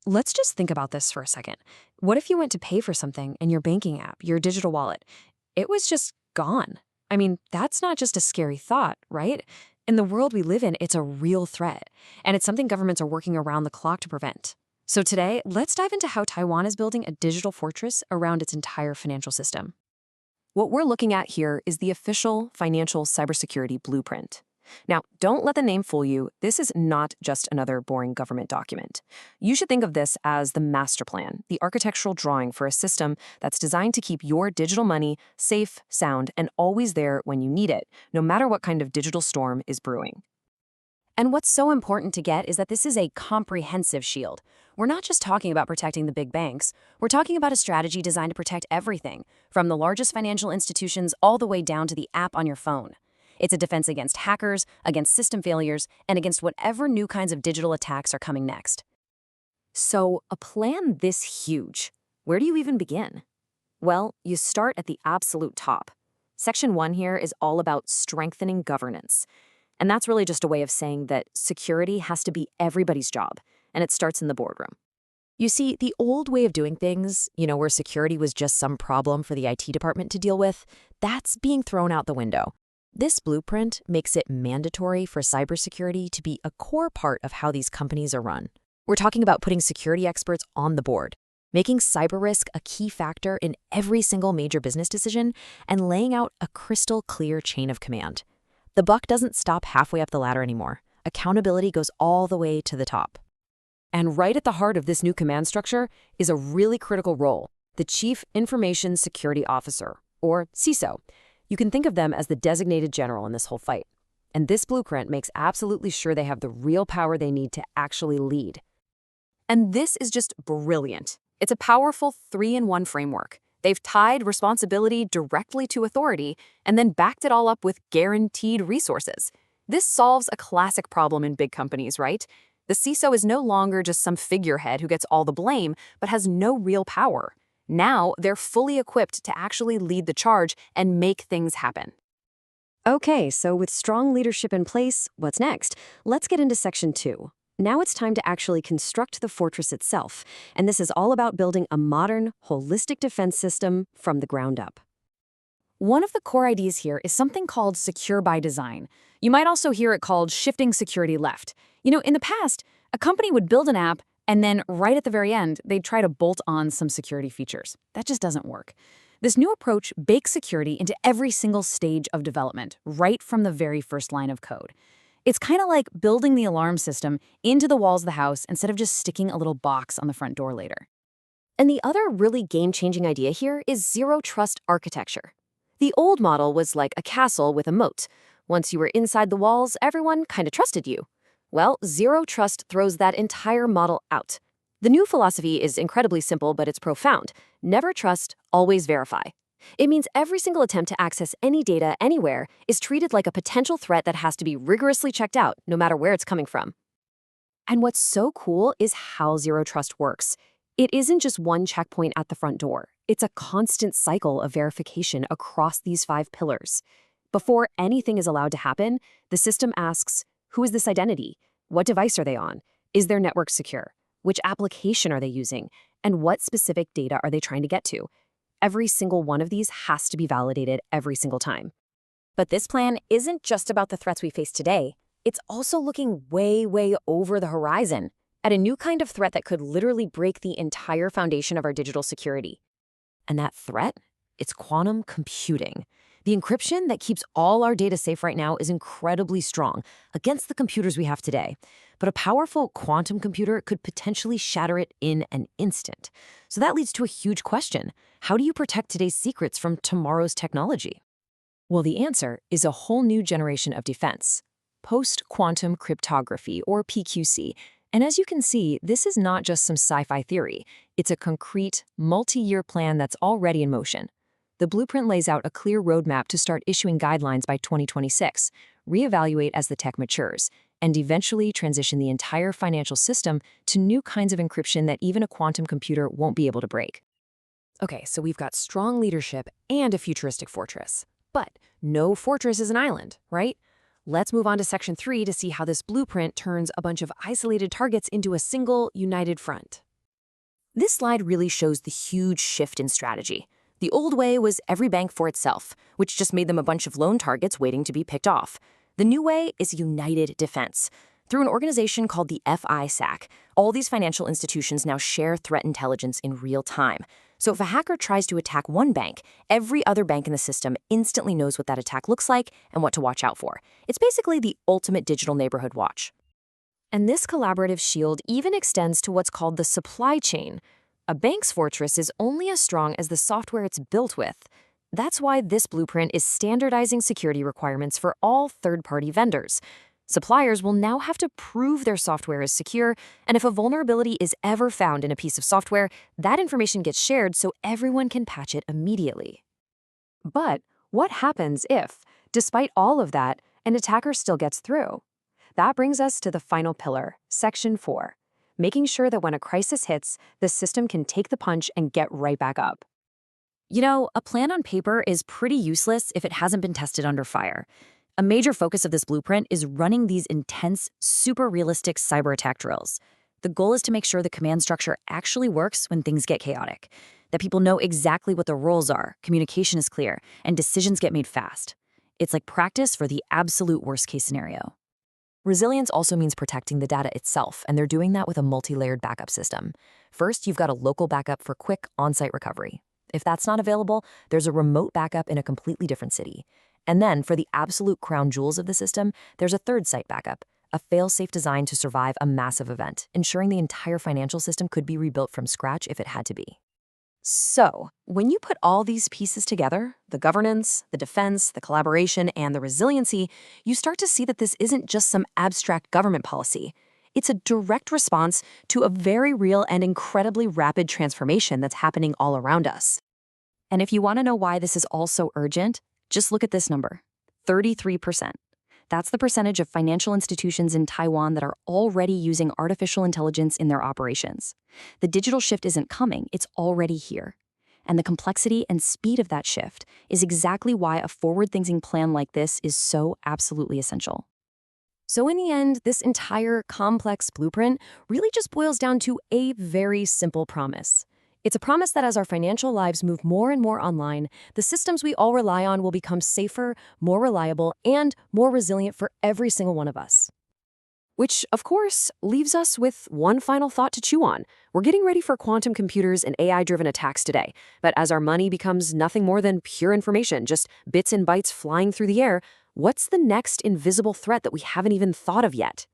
Let's just think about this for a second. What if you went to pay for something and your banking app, your digital wallet, it was just gone? I mean, that's not just a scary thought, right? In the world we live in, it's a real threat, and it's something governments are working around the clock to prevent. So today, let's dive into how Taiwan is building a digital fortress around its entire financial system. What we're looking at here is the official financial cybersecurity blueprint. Now, don't let the name fool you. This is not just another boring government document. You should think of this as the master plan, the architectural drawing for a system that's designed to keep your digital money safe, sound, and always there when you need it, no matter what kind of digital storm is brewing. And what's so important to get is that this is a comprehensive shield. We're not just talking about protecting the big banks. We're talking about a strategy designed to protect everything, from the largest financial institutions all the way down to the app on your phone. It's a defense against hackers, against system failures, and against whatever new kinds of digital attacks are coming next. So, a plan this huge, where do you even begin? Well, you start at the absolute top. Section 1 here is all about strengthening governance. And that's really just a way of saying that security has to be everybody's job, and it starts in the boardroom. You see, the old way of doing things, where security was just some problem for the IT department to deal with, that's being thrown out the window. This blueprint makes it mandatory for cybersecurity to be a core part of how these companies are run. We're talking about putting security experts on the board, making cyber risk a key factor in every single major business decision, and laying out a crystal clear chain of command. The buck doesn't stop halfway up the ladder anymore. Accountability goes all the way to the top. And right at the heart of this new command structure is a really critical role, the Chief Information Security Officer, or CISO. You can think of them as the designated general in this whole fight. And this blueprint makes absolutely sure they have the real power they need to actually lead. And this is just brilliant. It's a powerful 3-in-1 framework. They've tied responsibility directly to authority and then backed it all up with guaranteed resources. This solves a classic problem in big companies, right? The CISO is no longer just some figurehead who gets all the blame, but has no real power. Now, they're fully equipped to actually lead the charge and make things happen. Okay, so with strong leadership in place, what's next? Let's get into Section 2. Now it's time to actually construct the fortress itself, and this is all about building a modern, holistic defense system from the ground up. One of the core ideas here is something called secure by design. You might also hear it called shifting security left. In the past, a company would build an app, and then right at the very end, they'd try to bolt on some security features. That just doesn't work. This new approach bakes security into every single stage of development, right from the very first line of code. It's kind of like building the alarm system into the walls of the house instead of just sticking a little box on the front door later. And the other really game-changing idea here is zero-trust architecture. The old model was like a castle with a moat. Once you were inside the walls, everyone kind of trusted you. Well, zero trust throws that entire model out. The new philosophy is incredibly simple, but it's profound. Never trust, always verify. It means every single attempt to access any data anywhere is treated like a potential threat that has to be rigorously checked out, no matter where it's coming from. And what's so cool is how zero trust works. It isn't just one checkpoint at the front door. It's a constant cycle of verification across these 5 pillars. Before anything is allowed to happen, the system asks, who is this identity? What device are they on? Is their network secure? Which application are they using? And what specific data are they trying to get to? Every single one of these has to be validated every single time. But this plan isn't just about the threats we face today. It's also looking way, way over the horizon at a new kind of threat that could literally break the entire foundation of our digital security. And that threat? It's quantum computing. The encryption that keeps all our data safe right now is incredibly strong against the computers we have today. But a powerful quantum computer could potentially shatter it in an instant. So that leads to a huge question. How do you protect today's secrets from tomorrow's technology? Well, the answer is a whole new generation of defense. Post-quantum cryptography, or PQC. And as you can see, this is not just some sci-fi theory. It's a concrete, multi-year plan that's already in motion. The blueprint lays out a clear roadmap to start issuing guidelines by 2026, reevaluate as the tech matures, and eventually transition the entire financial system to new kinds of encryption that even a quantum computer won't be able to break. Okay, so we've got strong leadership and a futuristic fortress. But no fortress is an island, right? Let's move on to Section 3 to see how this blueprint turns a bunch of isolated targets into a single, united front. This slide really shows the huge shift in strategy. The old way was every bank for itself, which just made them a bunch of lone targets waiting to be picked off. The new way is united defense. Through an organization called the FISAC, all these financial institutions now share threat intelligence in real time. So if a hacker tries to attack one bank, every other bank in the system instantly knows what that attack looks like and what to watch out for. It's basically the ultimate digital neighborhood watch. And this collaborative shield even extends to what's called the supply chain. A bank's fortress is only as strong as the software it's built with. That's why this blueprint is standardizing security requirements for all third-party vendors. Suppliers will now have to prove their software is secure, and if a vulnerability is ever found in a piece of software, that information gets shared so everyone can patch it immediately. But what happens if, despite all of that, an attacker still gets through? That brings us to the final pillar, Section 4, making sure that when a crisis hits, the system can take the punch and get right back up. You know, a plan on paper is pretty useless if it hasn't been tested under fire. A major focus of this blueprint is running these intense, super realistic cyber attack drills. The goal is to make sure the command structure actually works when things get chaotic, that people know exactly what their roles are, communication is clear, and decisions get made fast. It's like practice for the absolute worst-case scenario. Resilience also means protecting the data itself, and they're doing that with a multi-layered backup system. First, you've got a local backup for quick on-site recovery. If that's not available, there's a remote backup in a completely different city. And then, for the absolute crown jewels of the system, there's a third site backup, a fail-safe design to survive a massive event, ensuring the entire financial system could be rebuilt from scratch if it had to be. So, when you put all these pieces together, the governance, the defense, the collaboration, and the resiliency, you start to see that this isn't just some abstract government policy. It's a direct response to a very real and incredibly rapid transformation that's happening all around us. And if you want to know why this is all so urgent, just look at this number, 33%. That's the percentage of financial institutions in Taiwan that are already using artificial intelligence in their operations. The digital shift isn't coming, it's already here. And the complexity and speed of that shift is exactly why a forward-thinking plan like this is so absolutely essential. So in the end, this entire complex blueprint really just boils down to a very simple promise. It's a promise that as our financial lives move more and more online, the systems we all rely on will become safer, more reliable, and more resilient for every single one of us. Which, of course, leaves us with one final thought to chew on. We're getting ready for quantum computers and AI-driven attacks today, but as our money becomes nothing more than pure information, just bits and bytes flying through the air, what's the next invisible threat that we haven't even thought of yet?